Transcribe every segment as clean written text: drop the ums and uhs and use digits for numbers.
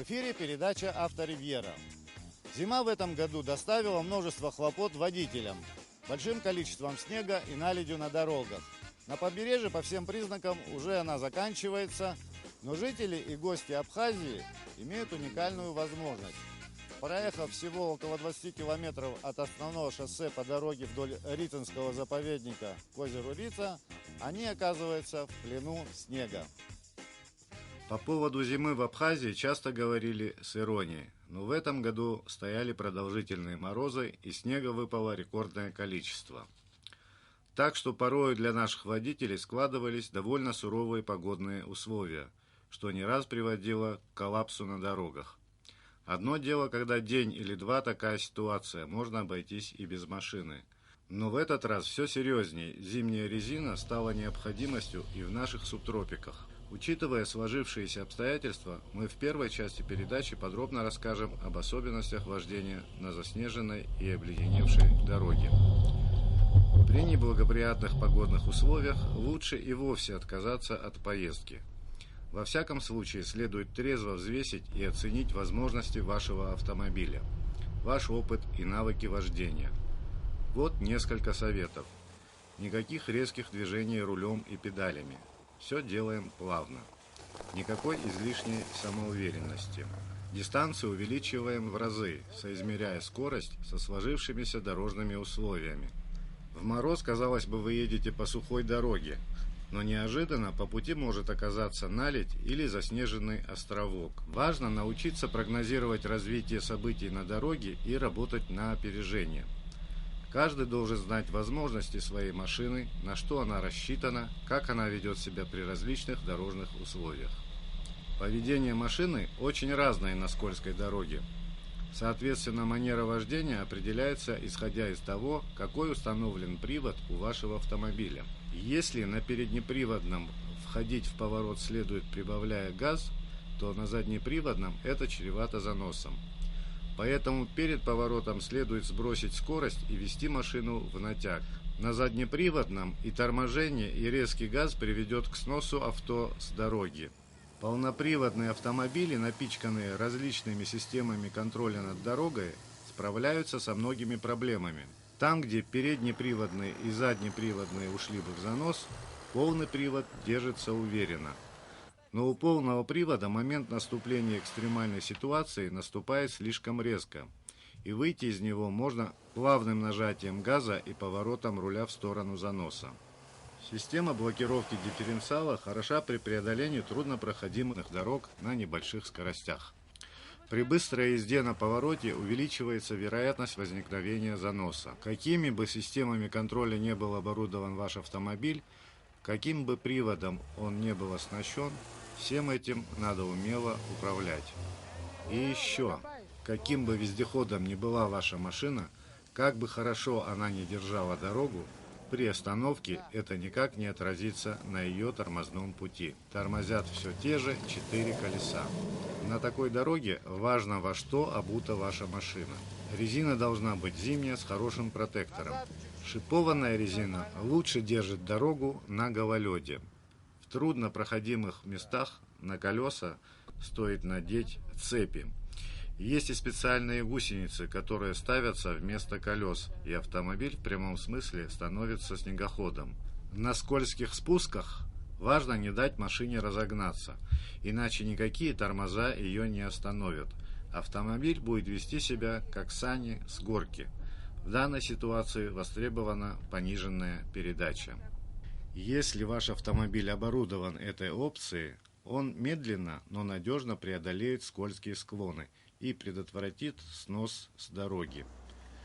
эфире передача «Авторивьера». Зима в этом году доставила множество хлопот водителям, большим количеством снега и наледью на дорогах. На побережье по всем признакам уже она заканчивается, но жители и гости Абхазии имеют уникальную возможность. Проехав всего около 20 километров от основного шоссе по дороге вдоль Рицинского заповедника к озеру Рица, они оказываются в плену снега. По поводу зимы в Абхазии часто говорили с иронией, но в этом году стояли продолжительные морозы и снега выпало рекордное количество. Так что порою для наших водителей складывались довольно суровые погодные условия, что не раз приводило к коллапсу на дорогах. Одно дело, когда день или два такая ситуация, можно обойтись и без машины. Но в этот раз все серьезнее, зимняя резина стала необходимостью и в наших субтропиках. Учитывая сложившиеся обстоятельства, мы в первой части передачи подробно расскажем об особенностях вождения на заснеженной и обледеневшей дороге. При неблагоприятных погодных условиях лучше и вовсе отказаться от поездки. Во всяком случае, следует трезво взвесить и оценить возможности вашего автомобиля, ваш опыт и навыки вождения. Вот несколько советов. Никаких резких движений рулем и педалями. Все делаем плавно. Никакой излишней самоуверенности. Дистанцию увеличиваем в разы, соизмеряя скорость со сложившимися дорожными условиями. В мороз, казалось бы, вы едете по сухой дороге, но неожиданно по пути может оказаться наледь или заснеженный островок. Важно научиться прогнозировать развитие событий на дороге и работать на опережение. Каждый должен знать возможности своей машины, на что она рассчитана, как она ведет себя при различных дорожных условиях. Поведение машины очень разное на скользкой дороге. Соответственно, манера вождения определяется исходя из того, какой установлен привод у вашего автомобиля. Если на переднеприводном входить в поворот следует прибавляя газ, то на заднеприводном это чревато заносом. Поэтому перед поворотом следует сбросить скорость и вести машину в натяг. На заднеприводном и торможение, и резкий газ приведет к сносу авто с дороги. Полноприводные автомобили, напичканные различными системами контроля над дорогой, справляются со многими проблемами. Там, где переднеприводные и заднеприводные ушли бы в занос, полный привод держится уверенно. Но у полного привода момент наступления экстремальной ситуации наступает слишком резко, и выйти из него можно плавным нажатием газа и поворотом руля в сторону заноса. Система блокировки дифференциала хороша при преодолении труднопроходимых дорог на небольших скоростях. При быстрой езде на повороте увеличивается вероятность возникновения заноса. Какими бы системами контроля не был оборудован ваш автомобиль, каким бы приводом он не был оснащен, всем этим надо умело управлять. И еще, каким бы вездеходом ни была ваша машина, как бы хорошо она ни держала дорогу, при остановке это никак не отразится на ее тормозном пути. Тормозят все те же 4 колеса. На такой дороге важно, во что обута ваша машина. Резина должна быть зимняя с хорошим протектором. Шипованная резина лучше держит дорогу на гололеде. В труднопроходимых местах на колеса стоит надеть цепи. Есть и специальные гусеницы, которые ставятся вместо колес, и автомобиль в прямом смысле становится снегоходом. На скользких спусках важно не дать машине разогнаться, иначе никакие тормоза ее не остановят. Автомобиль будет вести себя как сани с горки. В данной ситуации востребована пониженная передача. Если ваш автомобиль оборудован этой опцией, он медленно, но надежно преодолеет скользкие склоны и предотвратит снос с дороги.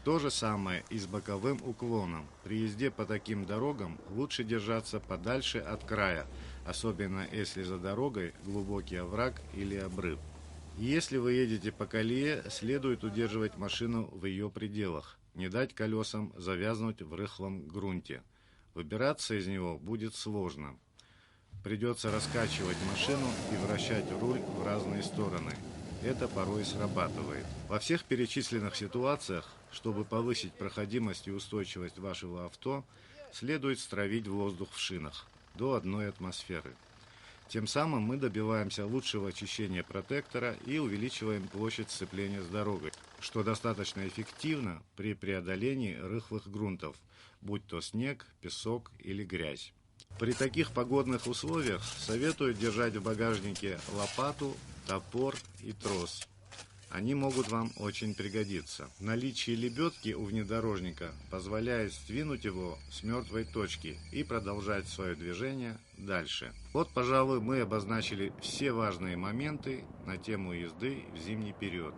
То же самое и с боковым уклоном. При езде по таким дорогам лучше держаться подальше от края, особенно если за дорогой глубокий овраг или обрыв. Если вы едете по колее, следует удерживать машину в ее пределах, не дать колесам завязнуть в рыхлом грунте. Выбираться из него будет сложно. Придется раскачивать машину и вращать руль в разные стороны. Это порой срабатывает. Во всех перечисленных ситуациях, чтобы повысить проходимость и устойчивость вашего авто, следует стравить воздух в шинах до 1 атмосферы. Тем самым мы добиваемся лучшего очищения протектора и увеличиваем площадь сцепления с дорогой, что достаточно эффективно при преодолении рыхлых грунтов, будь то снег, песок или грязь. При таких погодных условиях советую держать в багажнике лопату, топор и трос. Они могут вам очень пригодиться. Наличие лебедки у внедорожника позволяет сдвинуть его с мертвой точки и продолжать свое движение дальше. Вот, пожалуй, мы обозначили все важные моменты на тему езды в зимний период.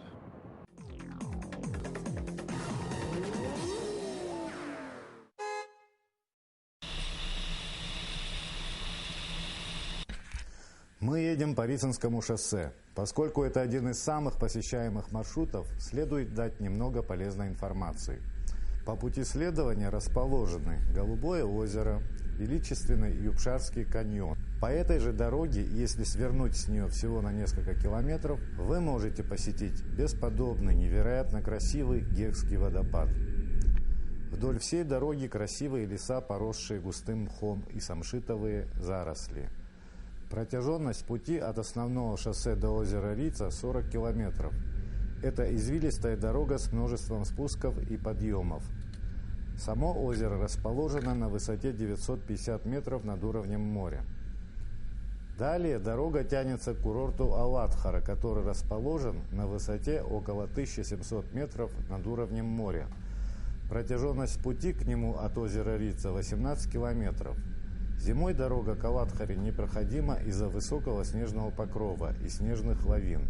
Мы едем по Рицинскому шоссе. Поскольку это один из самых посещаемых маршрутов, следует дать немного полезной информации. По пути следования расположены Голубое озеро, величественный Юбшарский каньон. По этой же дороге, если свернуть с нее всего на несколько километров, вы можете посетить бесподобный, невероятно красивый Гекский водопад. Вдоль всей дороги красивые леса, поросшие густым мхом, и самшитовые заросли. Протяженность пути от основного шоссе до озера Рица 40 километров. Это извилистая дорога с множеством спусков и подъемов. Само озеро расположено на высоте 950 метров над уровнем моря. Далее дорога тянется к курорту Алатхара, который расположен на высоте около 1700 метров над уровнем моря. Протяженность пути к нему от озера Рица 18 километров. Зимой дорога к Алатхаре непроходима из-за высокого снежного покрова и снежных лавин.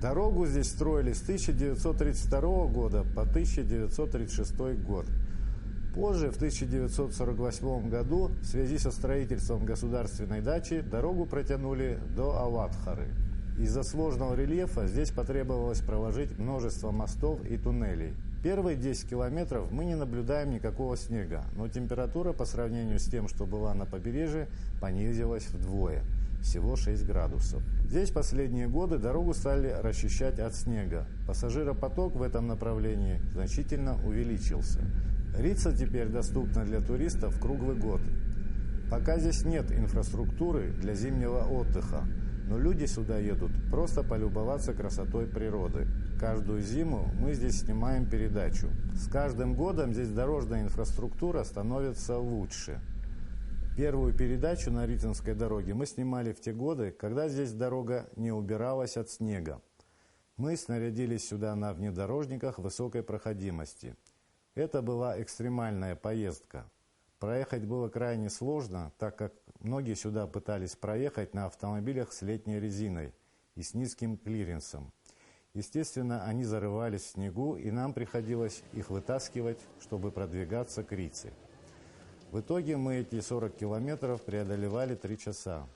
Дорогу здесь строили с 1932 года по 1936 год. Позже, в 1948 году, в связи со строительством государственной дачи, дорогу протянули до Алатхары. Из-за сложного рельефа здесь потребовалось проложить множество мостов и туннелей. Первые 10 километров мы не наблюдаем никакого снега, но температура по сравнению с тем, что была на побережье, понизилась вдвое, всего 6 градусов. Здесь последние годы дорогу стали расчищать от снега. Пассажиропоток в этом направлении значительно увеличился. Рица теперь доступна для туристов круглый год. Пока здесь нет инфраструктуры для зимнего отдыха, но люди сюда едут просто полюбоваться красотой природы. Каждую зиму мы здесь снимаем передачу. С каждым годом здесь дорожная инфраструктура становится лучше. Первую передачу на Рицинской дороге мы снимали в те годы, когда здесь дорога не убиралась от снега. Мы снарядились сюда на внедорожниках высокой проходимости. Это была экстремальная поездка. Проехать было крайне сложно, так как многие сюда пытались проехать на автомобилях с летней резиной и с низким клиренсом. Естественно, они зарывались в снегу, и нам приходилось их вытаскивать, чтобы продвигаться к Рице. В итоге мы эти 40 километров преодолевали 3 часа.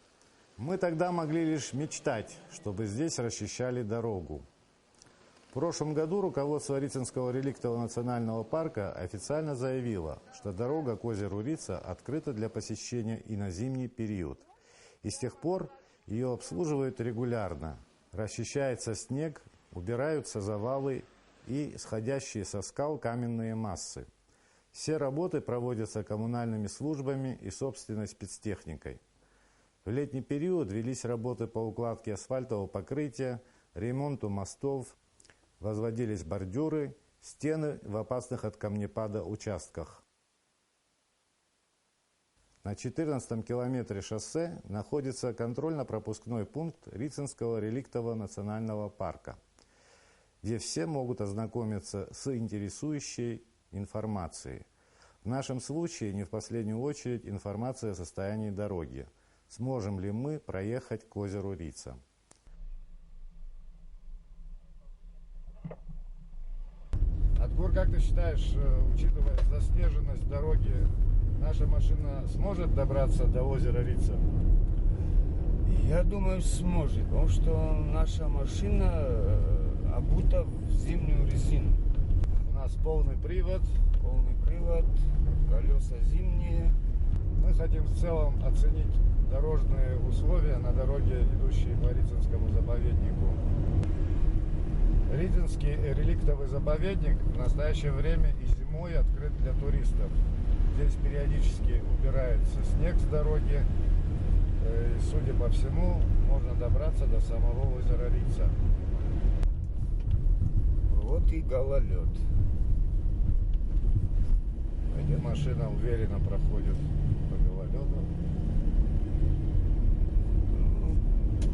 Мы тогда могли лишь мечтать, чтобы здесь расчищали дорогу. В прошлом году руководство Рицинского реликтового национального парка официально заявило, что дорога к озеру Рица открыта для посещения и на зимний период. И с тех пор ее обслуживают регулярно. Расчищается снег, убираются завалы и сходящие со скал каменные массы. Все работы проводятся коммунальными службами и собственной спецтехникой. В летний период велись работы по укладке асфальтового покрытия, ремонту мостов, возводились бордюры, стены в опасных от камнепада участках. На 14-м километре шоссе находится контрольно-пропускной пункт Рицинского реликтового национального парка, где все могут ознакомиться с интересующей информацией. В нашем случае, не в последнюю очередь, информация о состоянии дороги. Сможем ли мы проехать к озеру Рица? Адгур, как ты считаешь, учитывая заснеженность дороги, наша машина сможет добраться до озера Рица? Я думаю, сможет, потому что наша машина обута в зимнюю резину. У нас полный привод, колеса зимние. Мы хотим в целом оценить дорожные условия на дороге, идущей по Рицинскому заповеднику. Рицинский реликтовый заповедник в настоящее время и зимой открыт для туристов. Здесь периодически убирается снег с дороги, И, судя по всему, можно добраться до самого озера Рица. Вот и гололед. Эта машина уверенно проходит по гололеду. Ну,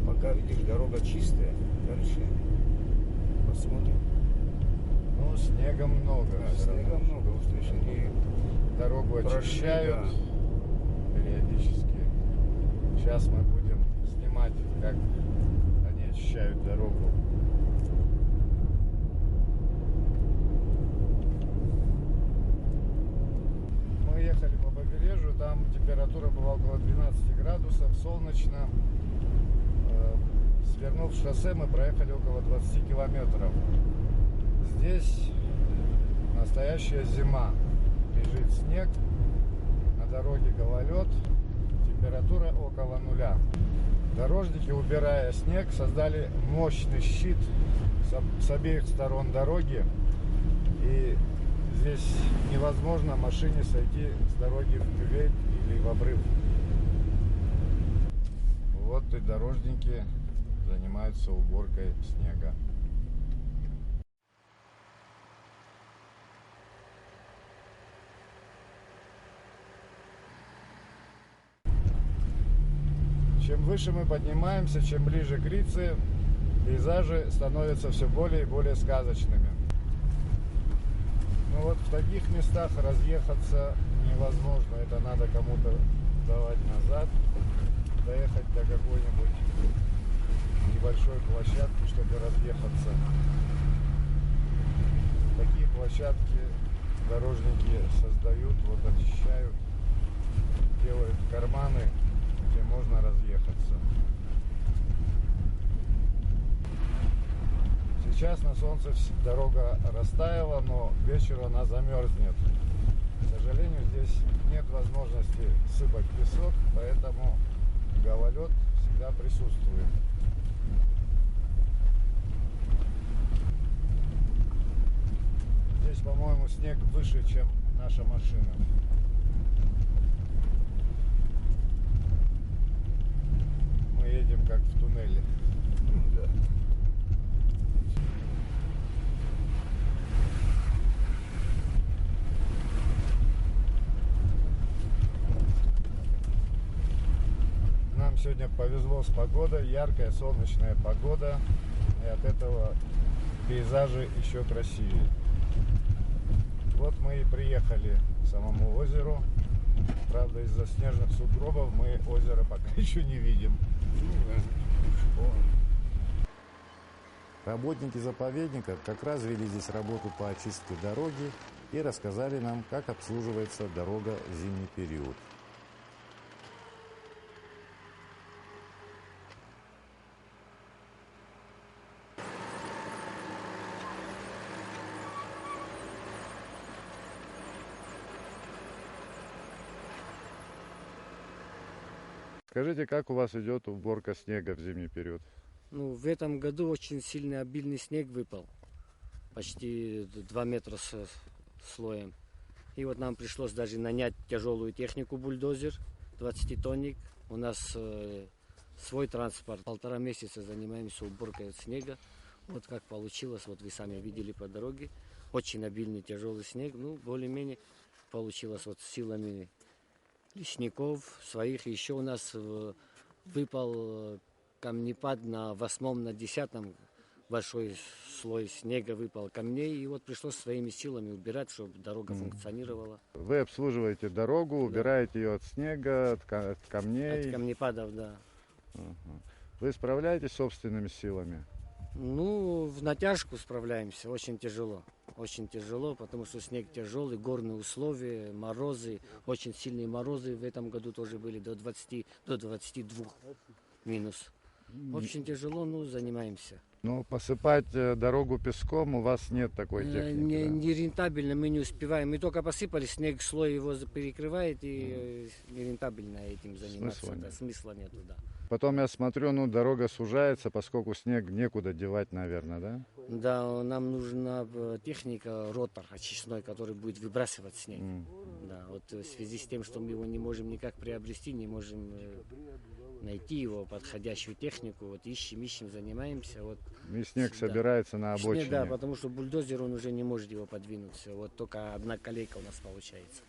пока, видишь, дорога чистая. Дальше посмотрим. Ну, снега много. Да, снега много, услышишь, они Дорогу прошли, очищают да. периодически. Сейчас мы будем снимать, как они очищают дорогу. Мы ехали по побережью, там температура была около 12 градусов, солнечно. Свернув с шоссе, мы проехали около 20 километров. Здесь настоящая зима. Лежит снег, на дороге гололед, температура около нуля. Дорожники, убирая снег, создали мощный щит с обеих сторон дороги. И здесь невозможно машине сойти с дороги в кювет или в обрыв. Вот и дорожники занимаются уборкой снега. Чем выше мы поднимаемся, чем ближе к Рице, пейзажи становятся все более и более сказочными. Ну вот в таких местах разъехаться невозможно. Это надо кому-то давать назад, доехать до какой-нибудь небольшой площадки, чтобы разъехаться. Такие площадки дорожники создают, вот очищают, делают карманы, где можно разъехаться. Сейчас на солнце дорога растаяла, но к вечеру она замерзнет. К сожалению, здесь нет возможности сыпать песок, поэтому гололед всегда присутствует. Здесь, по-моему, снег выше, чем наша машина. Мы едем как в туннеле. Да. Нам сегодня повезло с погодой, яркая солнечная погода, и от этого пейзажи еще красивее. Вот мы и приехали к самому озеру. Правда, из-за снежных сугробов мы озеро пока еще не видим. Работники заповедника как раз вели здесь работу по очистке дороги и рассказали нам, как обслуживается дорога в зимний период. Скажите, как у вас идет уборка снега в зимний период? Ну, в этом году очень сильный обильный снег выпал. Почти 2 метра с слоем. И вот нам пришлось даже нанять тяжелую технику, бульдозер, 20-тонник. У нас свой транспорт. 1,5 месяца занимаемся уборкой снега. Вот как получилось, вот вы сами видели по дороге. Очень обильный тяжелый снег. Ну, более-менее получилось вот силами лесников своих. Еще у нас выпал камнепад на 8-м, на 10-м. Большой слой снега выпал, камней. И вот пришлось своими силами убирать, чтобы дорога функционировала. Вы обслуживаете дорогу, убираете ее от снега, от камней. От камнепадов, да. Вы справляетесь собственными силами? Ну, в натяжку справляемся, очень тяжело. Очень тяжело, потому что снег тяжелый, горные условия, морозы, очень сильные морозы в этом году тоже были до 20, до 22 минус. Очень тяжело, но занимаемся. Но посыпать дорогу песком у вас нет такой техники? Не рентабельно, мы не успеваем. Мы только посыпали, снег слой его перекрывает, и не рентабельно этим заниматься. Смысла нет. Смысла нету, да. Потом я смотрю, ну дорога сужается, поскольку снег некуда девать, наверное, да? Да, нам нужна техника, ротор очистной, который будет выбрасывать снег. Да, вот в связи с тем, что мы его не можем никак приобрести, не можем найти его, подходящую технику. Вот ищем, занимаемся. Вот. И снег Да. собирается на Снег, обочине. да, потому что бульдозер, он уже не может его подвинуть. Всё. Вот только одна колейка у нас получается.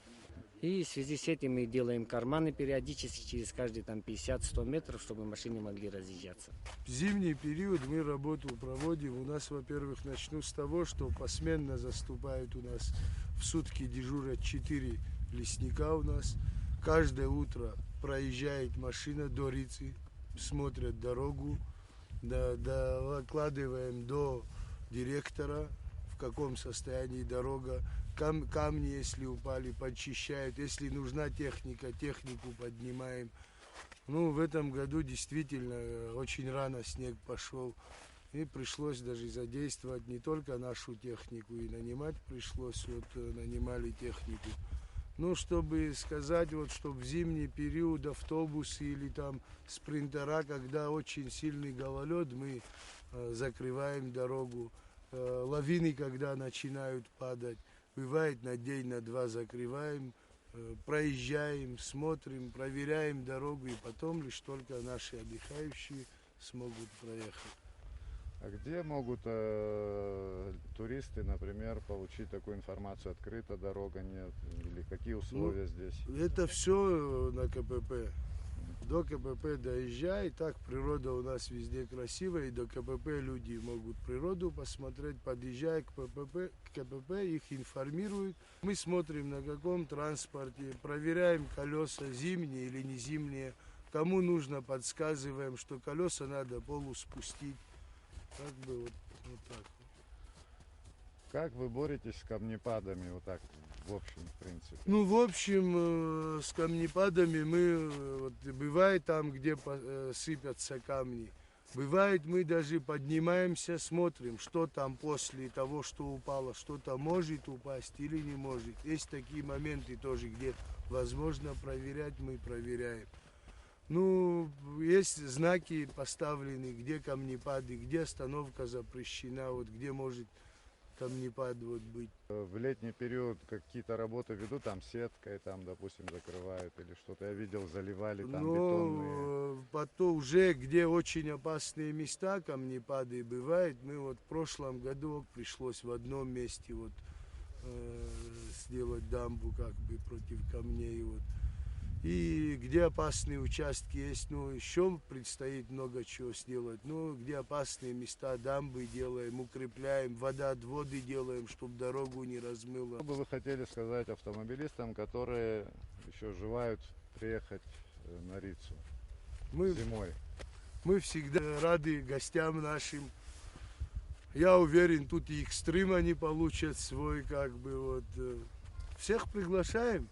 И в связи с этим мы делаем карманы периодически, через каждые там 50-100 метров, чтобы машины могли разъезжаться. В зимний период мы работу проводим. У нас, во-первых, начну с того, что посменно заступают у нас в сутки дежурят 4 лесника у нас. Каждое утро проезжает машина до Рицы, смотрят дорогу, докладываем до директора, в каком состоянии дорога. Камни, если упали, подчищают. Если нужна техника, технику поднимаем. Ну, в этом году действительно очень рано снег пошел. И пришлось даже задействовать не только нашу технику, и нанимать пришлось. Вот нанимали технику. Ну, чтобы сказать, вот, чтобы в зимний период автобусы или там спринтера, когда очень сильный гололед, мы закрываем дорогу. Лавины, когда начинают падать. Бывает на день, на два закрываем, проезжаем, смотрим, проверяем дорогу, и потом лишь только наши отдыхающие смогут проехать. А где могут туристы, например, получить такую информацию? Открыта дорога, нет? Или какие условия здесь? Это все на КПП. До КПП доезжай, так природа у нас везде красивая, и до КПП люди могут природу посмотреть, подъезжая к КПП, их информируют. Мы смотрим, на каком транспорте, проверяем колеса, зимние или не зимние. Кому нужно, подсказываем, что колеса надо полуспустить. Как бы вот так. Как вы боретесь с камнепадами, вот так, в общем, в принципе? Ну, в общем, с камнепадами мы, вот, бывает там, где сыпятся камни, бывает мы даже поднимаемся, смотрим, что там после того, что упало, что-то может упасть или не может. Есть такие моменты тоже, где возможно проверять, мы проверяем. Ну, есть знаки поставлены, где камнепады, где остановка запрещена, вот где может камнепад вот быть. В летний период какие-то работы ведут, там сеткой, там, допустим, закрывают или что-то. Я видел, заливали там бетонные. Потом уже, где очень опасные места, камнепады бывают. Мы вот в прошлом году пришлось в одном месте вот сделать дамбу как бы против камней. Вот. И где опасные участки есть, ну, еще предстоит много чего сделать. Ну, где опасные места, дамбы делаем, укрепляем, водоотводы делаем, чтобы дорогу не размыло. Что бы вы хотели сказать автомобилистам, которые еще желают приехать на Рицу зимой? Мы всегда рады гостям нашим. Я уверен, тут и экстрим они получат свой, как бы, вот. Всех приглашаем.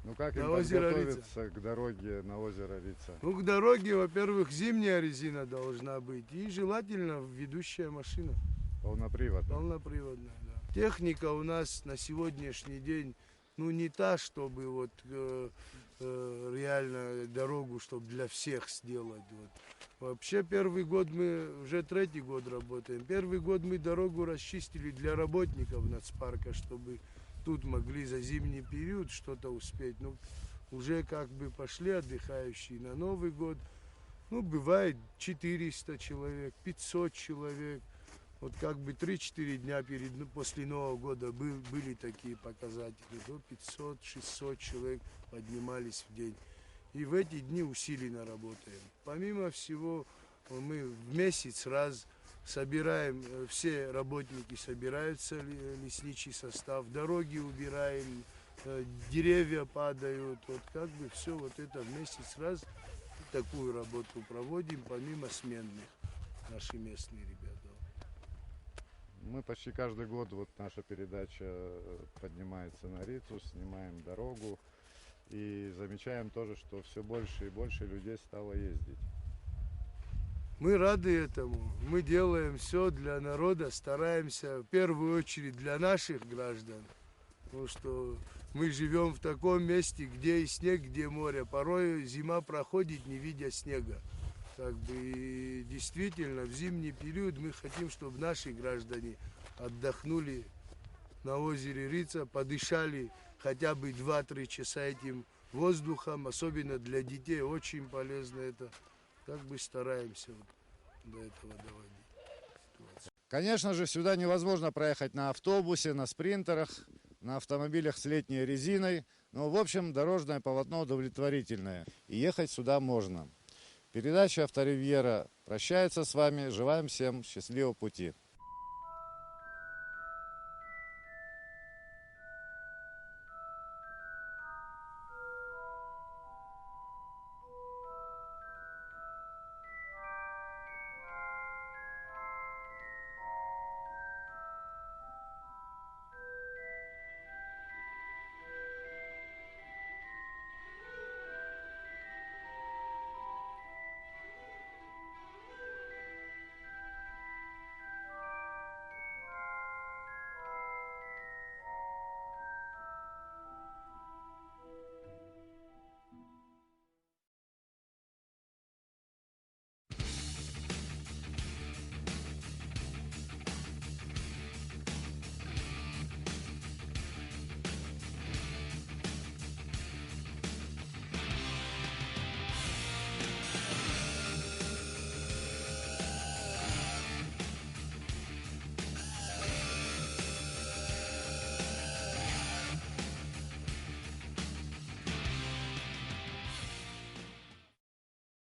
Ну как им На озеро подготовиться к дороге на озеро Рица? Ну, к дороге, во-первых, зимняя резина должна быть. И желательно ведущая машина. Полноприводная. Полноприводная, да. Техника у нас на сегодняшний день, ну, не та, чтобы вот реально дорогу, чтобы для всех сделать. Вот. Вообще, первый год мы, уже третий год работаем. Первый год мы дорогу расчистили для работников нацпарка, чтобы тут могли за зимний период что-то успеть. Ну, уже как бы пошли отдыхающие на Новый год. Ну, бывает 400 человек, 500 человек. Вот как бы 3-4 дня после Нового года были такие показатели. До 500-600 человек поднимались в день. И в эти дни усиленно работаем. Помимо всего, мы в месяц раз собираем, все работники собираются, лесничий состав, дороги убираем, деревья падают, вот как бы все вот это в месяц раз такую работу проводим, помимо сменных, наши местные ребята. Мы почти каждый год, вот наша передача поднимается на Рицу, снимаем дорогу и замечаем тоже, что все больше и больше людей стало ездить. Мы рады этому. Мы делаем все для народа, стараемся в первую очередь для наших граждан. Потому что мы живем в таком месте, где и снег, где море. Порой зима проходит, не видя снега. Как бы, и действительно, в зимний период мы хотим, чтобы наши граждане отдохнули на озере Рица, подышали хотя бы 2-3 часа этим воздухом. Особенно для детей очень полезно это. как бы стараемся вот до этого доводить. Конечно же, сюда невозможно проехать на автобусе, на спринтерах, на автомобилях с летней резиной. Но, в общем, дорожное полотно удовлетворительное. И ехать сюда можно. Передача «Авторивьера» прощается с вами. Желаем всем счастливого пути.